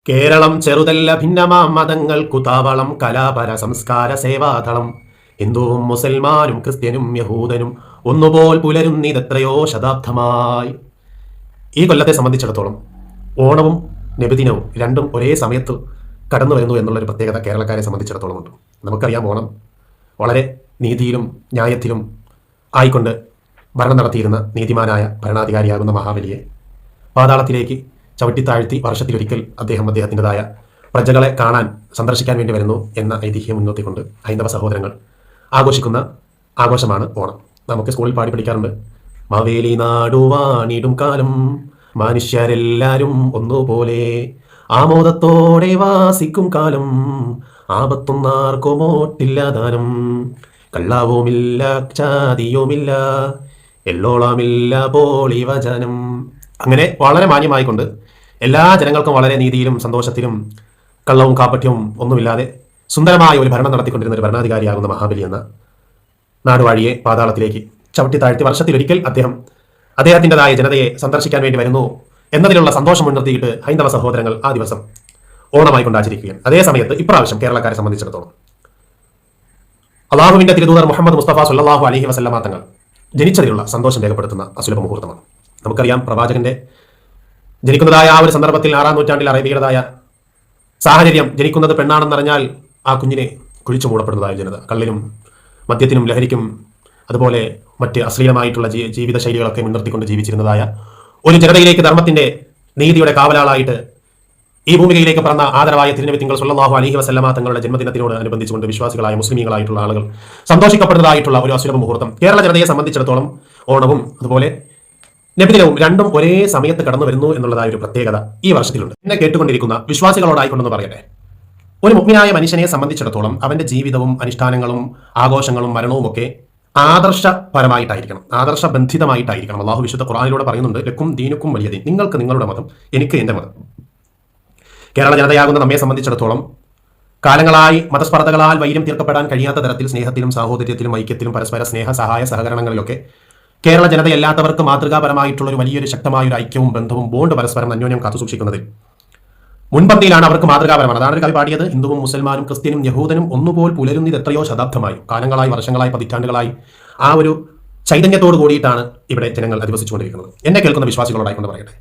കേരളം ചെറുതല്ല ഭിന്നമാം മതങ്ങൾക്കു താവളം കലാപര സംസ്കാര സേവാതളം. ഹിന്ദുവും മുസൽമാനും ക്രിസ്ത്യനും യഹൂദനും ഒന്നുപോൽ പുലരുന്നിതെത്രയോ ശതാബ്ദമായി. ഈ കൊല്ലത്തെ സംബന്ധിച്ചിടത്തോളം ഓണവും നബിദിനവും രണ്ടും ഒരേ സമയത്ത് കടന്നു വരുന്നു എന്നുള്ളൊരു പ്രത്യേകത കേരളക്കാരെ സംബന്ധിച്ചിടത്തോളം ഉണ്ട്. നമുക്കറിയാം, ഓണം വളരെ നീതിയിലും ന്യായത്തിലും ആയിക്കൊണ്ട് ഭരണം നടത്തിയിരുന്ന നീതിമാനായ ഭരണാധികാരിയാകുന്ന മഹാബലിയെ പാതാളത്തിലേക്ക് ചവിട്ടിത്താഴ്ത്തി വർഷത്തിലൊരിക്കൽ അദ്ദേഹത്തിൻ്റെതായ പ്രജകളെ കാണാൻ സന്ദർശിക്കാൻ വേണ്ടി വരുന്നു എന്ന ഐതിഹ്യം മുൻനിർത്തിക്കൊണ്ട് ഹൈന്ദവ സഹോദരങ്ങൾ ആഘോഷിക്കുന്ന ആഘോഷമാണ് ഓണം. നമുക്ക് സ്കൂളിൽ പാടി പഠിക്കാറുണ്ട്. മാവേലി നാടുവാണിടും കാലം മനുഷ്യരെല്ലാരും ഒന്നുപോലെ ആമോദത്തോടെ വാസിക്കും കാലം ആപത്തൊന്നാർക്കുമോട്ടില്ലാതാനം കള്ളാവുമില്ല ചാതിയുമില്ല എല്ലോളമില്ല പോളി വചനം. അങ്ങനെ വളരെ മാന്യമായിക്കൊണ്ട് എല്ലാ ജനങ്ങൾക്കും വളരെ നീതിയിലും സന്തോഷത്തിലും കള്ളവും കാപ്പറ്റ്യവും ഒന്നുമില്ലാതെ സുന്ദരമായ ഒരു ഭരണം നടത്തിക്കൊണ്ടിരുന്ന ഒരു ഭരണാധികാരിയാകുന്ന മഹാബലി എന്ന നാടുവാഴിയെ പാതാളത്തിലേക്ക് ചവിട്ടിത്താഴ്ത്തി വർഷത്തിലൊരിക്കൽ അദ്ദേഹത്തിൻ്റെതായ ജനതയെ സന്ദർശിക്കാൻ വേണ്ടി വരുന്നു എന്നതിലുള്ള സന്തോഷം മുൻനിർത്തിയിട്ട് ഹൈന്ദവ സഹോദരങ്ങൾ ആ ദിവസം ഓണമായി കൊണ്ട് ആചരിക്കുകയാണ്. അതേ സമയത്ത് ഇപ്രാവശ്യം കേരളക്കാരെ സംബന്ധിച്ചിടത്തോളം അള്ളാഹുവിന്റെ തിരുദൂതർ മുഹമ്മദ് മുസ്തഫ സല്ലല്ലാഹു അലൈഹി വസല്ലമ തങ്ങൾ ജനിച്ചതിലുള്ള സന്തോഷം രേഖപ്പെടുത്തുന്ന അസുലഭ മുഹൂർത്തമാണ്. നമുക്കറിയാം, പ്രവാചകന്റെ ജനിക്കുന്നതായ ആ ഒരു സന്ദർഭത്തിൽ 6-ാം നൂറ്റാണ്ടിൽ അറേബ്യയുടേതായ സാഹചര്യം, ജനിക്കുന്നത് പെണ്ണാണെന്നറിഞ്ഞാൽ ആ കുഞ്ഞിനെ കുഴിച്ചു മൂടപ്പെടുന്നതായ ജനത, കള്ളിനും മദ്യത്തിനും ലഹരിക്കും അതുപോലെ മറ്റ് അശ്ലീലമായിട്ടുള്ള ജീവിത ശൈലികളൊക്കെ മുൻനിർത്തിക്കൊണ്ട് ജീവിച്ചിരുന്നതായ ഒരു ജനതയിലേക്ക് ധർമ്മത്തിന്റെ നീതിയുടെ കാവലാളായിട്ട് ഈ ഭൂമികയിലേക്ക് പറഞ്ഞ ആദരവായ തിരുനബി തിങ്കൾ സല്ലല്ലാഹു അലൈഹി വസല്ലമ തങ്ങളുടെ ജന്മദിനത്തിനോട് അനുബന്ധിച്ചുകൊണ്ട് വിശ്വാസികളായ മുസ്ലിമീങ്ങളായിട്ടുള്ള ആളുകൾ സന്തോഷിക്കപ്പെടുന്നതായിട്ടുള്ള ഒരു അസുലഭ മുഹൂർത്തം കേരള ജനതയെ സംബന്ധിച്ചിടത്തോളം ഓണവും അതുപോലെ നബിദിനവും രണ്ടും ഒരേ സമയത്ത് കടന്നു വരുന്നു എന്നുള്ളതായ ഒരു പ്രത്യേകത ഈ വർഷത്തിലുണ്ട്. എന്നെ കേട്ടുകൊണ്ടിരിക്കുന്ന വിശ്വാസികളോടായിക്കൊണ്ടെന്ന് പറയട്ടെ, ഒരു മുഗ്മിനായ മനുഷ്യനെ സംബന്ധിച്ചിടത്തോളം അവന്റെ ജീവിതവും അനുഷ്ഠാനങ്ങളും ആഘോഷങ്ങളും മരണവും ഒക്കെ ആദർശപരമായിട്ടായിരിക്കണം, ആദർശബന്ധിതമായിട്ടായിരിക്കണം. അള്ളാഹു വിശുദ്ധ ഖുർആനിലൂടെ പറയുന്നുണ്ട്, ലക്കും ദീനുക്കും വലിയ ദീൻ, നിങ്ങൾക്ക് നിങ്ങളുടെ മതം, എനിക്ക് എന്റെ മതം. കേരള ജനതയാകുന്ന നമ്മെ സംബന്ധിച്ചിടത്തോളം കാലങ്ങളായി മതസ്പർദ്ധകളാൽ വൈര്യം തീർക്കപ്പെടാൻ കഴിയാത്ത തരത്തിൽ സ്നേഹത്തിലും സാഹോദര്യത്തിലും ഐക്യത്തിലും പരസ്പര സ്നേഹ സഹായ സഹകരണങ്ങളിലൊക്കെ കേരള ജനതയല്ലാത്തവർക്ക് മാതൃകാപരമായിട്ടുള്ള ഒരു വലിയൊരു ശക്തമായ ഒരു ഐക്യവും ബന്ധവും ബോണ്ട് പരസ്പരം അന്യോന്യം കാത്തുസൂക്ഷിക്കുന്നതിൽ മുൻപന്തിയിലാണ്. അവർക്ക് മാതൃകാപരമാണ്. അതാണ് ഒരു കവി പാടിയത്, ഹിന്ദുവും മുസൽമാനും ക്രിസ്ത്യനും യഹൂദനും ഒന്നുപോൽ പുലരുന്നത് എത്രയോ ശതാബ്ദമായി. കാലങ്ങളായി, വർഷങ്ങളായി, പതിറ്റാണ്ടുകളായി ആ ഒരു ചൈതന്യത്തോട് കൂടിയിട്ടാണ് ഇവിടെ ജനങ്ങൾ അധിവസിച്ചുകൊണ്ടിരിക്കുന്നത്. എന്നെ കേൾക്കുന്ന വിശ്വാസികളോടായിക്കൊണ്ട് പറയട്ടെ,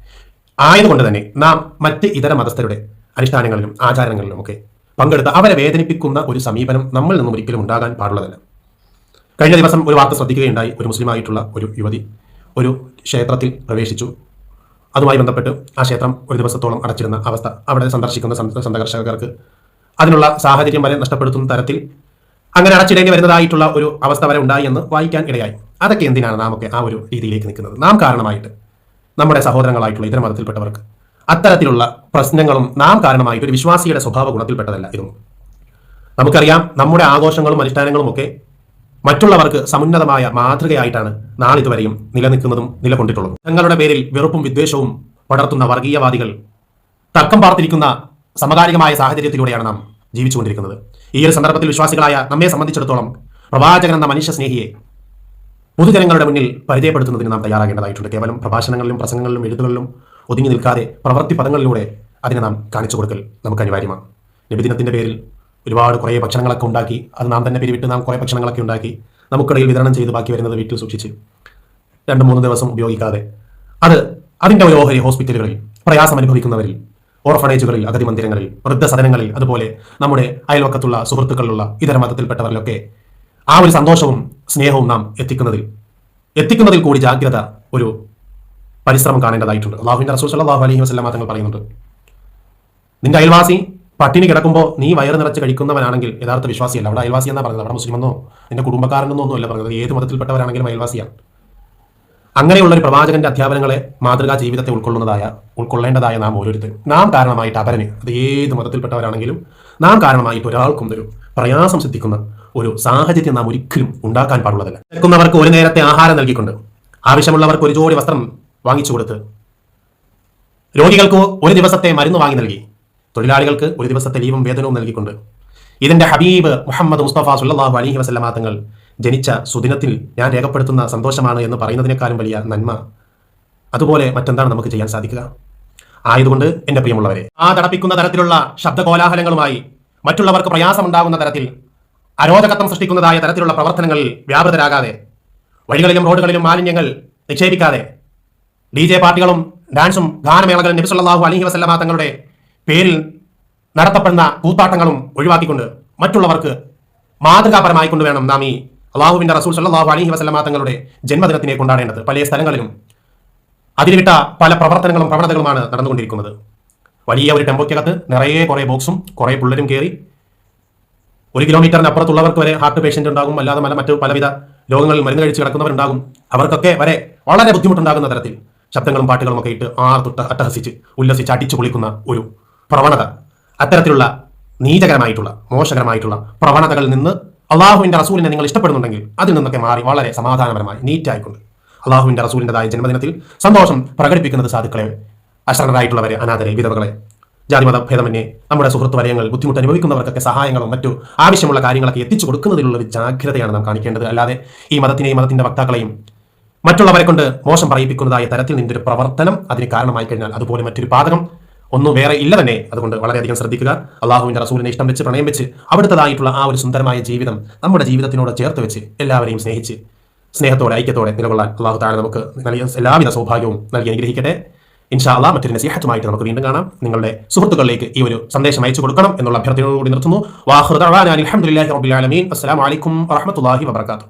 ആയതുകൊണ്ട് തന്നെ നാം മറ്റ് ഇതര മതസ്ഥരുടെ അനുഷ്ഠാനങ്ങളിലും ആചാരങ്ങളിലും ഒക്കെ പങ്കെടുത്ത് അവരെ വേദനിപ്പിക്കുന്ന ഒരു സമീപനം നമ്മളിൽ നിന്നും ഒരിക്കലും ഉണ്ടാകാൻ പാടുള്ളതല്ല. കഴിഞ്ഞ ദിവസം ഒരു വാർത്ത ശ്രദ്ധിക്കുകയുണ്ടായി. ഒരു മുസ്ലിമായിട്ടുള്ള ഒരു യുവതി ഒരു ക്ഷേത്രത്തിൽ പ്രവേശിച്ചു. അതുമായി ബന്ധപ്പെട്ട് ആ ക്ഷേത്രം ഒരു ദിവസത്തോളം അടച്ചിരുന്ന അവസ്ഥ, അവിടെ സന്ദർശിക്കുന്ന സന്ദർശകർക്ക് അതിനുള്ള സാഹചര്യം വരെ നഷ്ടപ്പെടുത്തുന്ന തരത്തിൽ അങ്ങനെ അടച്ചിടേണ്ടി വരുന്നതായിട്ടുള്ള ഒരു അവസ്ഥ വരെ ഉണ്ടായി എന്ന് വായിക്കാൻ ഇടയായി. അതൊക്കെ എന്തിനാണ് നാമൊക്കെ ആ ഒരു രീതിയിലേക്ക് നിൽക്കുന്നത്? നാം കാരണമായിട്ട് നമ്മുടെ സഹോദരങ്ങളായിട്ടുള്ള ഇതര മതത്തിൽപ്പെട്ടവർക്ക് അത്തരത്തിലുള്ള പ്രശ്നങ്ങളും നാം കാരണമായിട്ട് ഒരു വിശ്വാസിയുടെ സ്വഭാവ ഗുണത്തിൽപ്പെട്ടതല്ല ഇതൊന്നും. നമുക്കറിയാം, നമ്മുടെ ആഘോഷങ്ങളും അനുഷ്ഠാനങ്ങളും ഒക്കെ മറ്റുള്ളവർക്ക് സമുന്നതമായ മാതൃകയായിട്ടാണ് നാളിതുവരെയും നിലനിൽക്കുന്നതും നിലകൊണ്ടിട്ടുള്ളതും. തങ്ങളുടെ പേരിൽ വെറുപ്പും വിദ്വേഷവും പടർത്തുന്ന വർഗീയവാദികൾ തർക്കം പാർത്തിരിക്കുന്ന സമകാലികമായ സാഹചര്യത്തിലൂടെയാണ് നാം ജീവിച്ചുകൊണ്ടിരിക്കുന്നത്. ഈ ഒരു സന്ദർഭത്തിൽ വിശ്വാസികളായ നമ്മെ സംബന്ധിച്ചിടത്തോളം പ്രവാചകൻ എന്ന മനുഷ്യ സ്നേഹിയെ പൊതുജനങ്ങളുടെ മുന്നിൽ പരിചയപ്പെടുത്തുന്നതിന് നാം തയ്യാറാകേണ്ടതായിട്ടുണ്ട്. കേവലം പ്രഭാഷണങ്ങളിലും പ്രസംഗങ്ങളിലും എഴുത്തുകളിലും ഒതുങ്ങി നിൽക്കാതെ പ്രവൃത്തി പദങ്ങളിലൂടെ അതിനെ നാം കാണിച്ചു കൊടുക്കൽ നമുക്ക് അനിവാര്യമാണ്. നബിദിനത്തിന്റെ പേരിൽ ഒരുപാട് കുറേ ഭക്ഷണങ്ങളൊക്കെ ഉണ്ടാക്കി, അത് നാം തന്നെ പിരിവിട്ട് നാം കുറേ ഭക്ഷണങ്ങളൊക്കെ ഉണ്ടാക്കി നമുക്കിടയിൽ വിതരണം ചെയ്ത് ബാക്കി വരുന്നത് വീട്ടിൽ സൂക്ഷിച്ച് 2-3 ദിവസം ഉപയോഗിക്കാതെ അതിൻ്റെ ഒരു ഓഹരി ഹോസ്പിറ്റലുകളിൽ, പ്രയാസം അനുഭവിക്കുന്നവരിൽ, ഓർഫണേജുകളിൽ, അഗതി മന്ദിരങ്ങളിൽ, വൃദ്ധസദനങ്ങളിൽ, അതുപോലെ നമ്മുടെ അയൽവക്കത്തുള്ള സുഹൃത്തുക്കളിലുള്ള ഇതര മതത്തിൽപ്പെട്ടവരിലൊക്കെ ആ ഒരു സന്തോഷവും സ്നേഹവും നാം എത്തിക്കുന്നതിൽ കൂടി ജാഗ്രത, ഒരു പരിശ്രമം കാണേണ്ടതായിട്ടുണ്ട്. അല്ലാഹുവിന്റെ റസൂൽ സല്ലല്ലാഹു അലൈഹി വസല്ലമ തങ്ങൾ പറയുന്നുണ്ട്, നിന്റെ അയൽവാസി പട്ടിണി കിടക്കുമ്പോൾ നീ വയറ് നിറച്ച് കഴിക്കുന്നവനാണെങ്കിൽ യഥാർത്ഥ വിശ്വാസിയല്ല. അവിടെ അയൽവാസി എന്നാ പറഞ്ഞത്, അവിടെ മുസ്ലിമെന്നോ നിന്റെ കുടുംബക്കാരനെന്നോ ഒന്നുമല്ല പറഞ്ഞത്, ഏത് മതത്തിൽപ്പെട്ടവരാണെങ്കിലും അയൽവാസിയാണ്. അങ്ങനെയുള്ള ഒരു പ്രവാചകന്റെ അധ്യാപനങ്ങളെ മാതൃകാ ജീവിതത്തെ ഉൾക്കൊള്ളേണ്ടതായ നാം ഓരോരുത്തരും, നാം കാരണമായിട്ട് അപരന്, അത് ഏത് മതത്തിൽപ്പെട്ടവരാണെങ്കിലും നാം കാരണമായിട്ട് ഒരാൾക്കും ഒരു പ്രയാസം സിദ്ധിക്കുന്ന ഒരു സാഹചര്യം നാം ഒരിക്കലും ഉണ്ടാക്കാൻ പാടുള്ളതല്ല. നിൽക്കുന്നവർക്ക് ഒരു നേരത്തെ ആഹാരം നൽകിക്കൊണ്ട്, ആവശ്യമുള്ളവർക്ക് ഒരു ജോഡി വസ്ത്രം വാങ്ങിച്ചു കൊടുത്ത്, രോഗികൾക്ക് ഒരു ദിവസത്തെ മരുന്ന് വാങ്ങി നൽകി, തൊഴിലാളികൾക്ക് ഒരു ദിവസത്തെ ലീവും വേതനവും നൽകിക്കൊണ്ട് ഇതിന്റെ ഹബീബ് മുഹമ്മദ് മുസ്തഫ സല്ലല്ലാഹു അലൈഹി വസല്ലമ തങ്ങൾ ജനിച്ച സുദിനത്തിൽ ഞാൻ രേഖപ്പെടുത്തുന്ന സന്തോഷമാണ് എന്ന് പറയുന്നതിനേക്കാളും വലിയ നന്മ അതുപോലെ മറ്റെന്താണ് നമുക്ക് ചെയ്യാൻ സാധിക്കുക? ആയതുകൊണ്ട് എന്റെ പ്രിയമുള്ളവരെ, തടപ്പിക്കുന്ന തരത്തിലുള്ള ശബ്ദകോലാഹലങ്ങളുമായി മറ്റുള്ളവർക്ക് പ്രയാസമുണ്ടാകുന്ന തരത്തിൽ അരോചകത്വം സൃഷ്ടിക്കുന്നതായ തരത്തിലുള്ള പ്രവർത്തനങ്ങളിൽ വ്യാപൃതരാകാതെ, വഴികളിലും റോഡുകളിലും മാലിന്യങ്ങൾ നിക്ഷേപിക്കാതെ, DJ പാർട്ടികളും ഡാൻസും ഗാനമേളകളും നബി സല്ലല്ലാഹു അലൈഹി വസല്ലമ തങ്ങളുടെ പേരിൽ നടത്തപ്പെടുന്ന കൂത്താട്ടങ്ങളും ഒഴിവാക്കിക്കൊണ്ട് മറ്റുള്ളവർക്ക് മാതൃകാപരമായി കൊണ്ടുവേണം നാം ഈ അള്ളാഹുവിന്റെ റസൂൽ സല്ലല്ലാഹു അലൈഹി വസല്ലമ തങ്ങളുടെ ജന്മദിനത്തിനെ കൊണ്ടാടേണ്ടത്. പല സ്ഥലങ്ങളിലും അതിരുവിട്ട പല പ്രവർത്തനങ്ങളും പ്രവണതകളുമാണ് നടന്നുകൊണ്ടിരിക്കുന്നത്. വലിയ ഒരു ടെമ്പോയ്ക്കകത്ത് നിറയെ കുറെ ബോക്സും കുറെ പിള്ളേരും കയറി 1 കിലോമീറ്ററിന് അപ്പുറത്തുള്ളവർക്ക് വരെ ഹാർട്ട് പേഷ്യന്റ് ഉണ്ടാകും, അല്ലാതെ മറ്റു പലവിധ രോഗങ്ങളിൽ മരുന്ന് കഴിച്ച് കിടക്കുന്നവരുണ്ടാകും. അവർക്കൊക്കെ വരെ വളരെ ബുദ്ധിമുട്ടുണ്ടാകുന്ന തരത്തിൽ ശബ്ദങ്ങളും പാട്ടുകളും ഒക്കെ ഇട്ട് അട്ടഹസിച്ച് ഉല്ലസിച്ച് അടിച്ചു പൊളിക്കുന്ന ഒരു പ്രവണത, അത്തരത്തിലുള്ള നീചകരമായിട്ടുള്ള മോശകരമായിട്ടുള്ള പ്രവണതകളിൽ നിന്ന് അള്ളാഹുവിന്റെ റസൂലിനെ നിങ്ങൾ ഇഷ്ടപ്പെടുന്നുണ്ടെങ്കിൽ അതിൽ നിന്നൊക്കെ മാറി വളരെ സമാധാനപരമായി നീറ്റായിക്കൊണ്ട് അള്ളാഹുവിന്റെ റസൂലിൻ്റെതായ ജന്മദിനത്തിൽ സന്തോഷം പ്രകടിപ്പിക്കുന്നത് സാധുക്കളെ, അശരണരായിട്ടുള്ളവരെ, അനാഥരെ, വിധവകളെ, ജാതിമത ഭേദമന്യേ നമ്മുടെ സുഹൃത്ത് വലയങ്ങൾ ബുദ്ധിമുട്ട് അനുഭവിക്കുന്നവർക്കൊക്കെ സഹായങ്ങളും മറ്റു ആവശ്യമുള്ള കാര്യങ്ങളൊക്കെ എത്തിച്ചു കൊടുക്കുന്നതിലുള്ള ഒരു ജാഗ്രതയാണ് നാം കാണിക്കേണ്ടത്. അല്ലാതെ ഈ മതത്തിനെയും മതത്തിന്റെ വക്താക്കളെയും മറ്റുള്ളവരെ കൊണ്ട് മോശം പറയിപ്പിക്കുന്നതായ തരത്തിൽ നിന്നൊരു പ്രവർത്തനം അതിന് കാരണമായി കഴിഞ്ഞാൽ അതുപോലെ മറ്റൊരു പാതകം ഒന്നും വേറെ ഇല്ല തന്നെ. അതുകൊണ്ട് വളരെയധികം ശ്രദ്ധിക്കുക. അള്ളാഹുവിന്റെ റസൂലിനെ ഇഷ്ടം വെച്ച് പ്രണയം വെച്ച് അവിടുത്തതായിട്ടുള്ള ആ ഒരു സുന്ദരമായ ജീവിതം നമ്മുടെ ജീവിതത്തിനോട് ചേർത്ത് വെച്ച് എല്ലാവരെയും സ്നേഹിച്ച് സ്നേഹത്തോടെ ഐക്യത്തോടെ നിലകൊള്ളാൻ അള്ളാഹു താഴെ നമുക്ക് നൽകിയ എല്ലാവിധ സൗഭാഗ്യവും നൽകി അനുഗ്രഹിക്കട്ടെ. ഇൻഷാ അല്ലാഹ് മറ്റൊരു നസീഹത്തുമായിട്ട് നമുക്ക് വീണ്ടും കാണാം. നിങ്ങളുടെ സുഹൃത്തുക്കളിലേക്ക് ഈ ഒരു സന്ദേശം അയച്ചു കൊടുക്കണം എന്നുള്ള അഭ്യർത്ഥനയോടുകൂടി നിർത്തുന്നു. വാഖിറു ദഅവാനാ അൽഹംദുലില്ലാഹി റബ്ബിൽ ആലമീൻ. അസ്സലാമു അലൈക്കും വറഹ്മത്തുള്ളാഹി വബറകാതുഹു.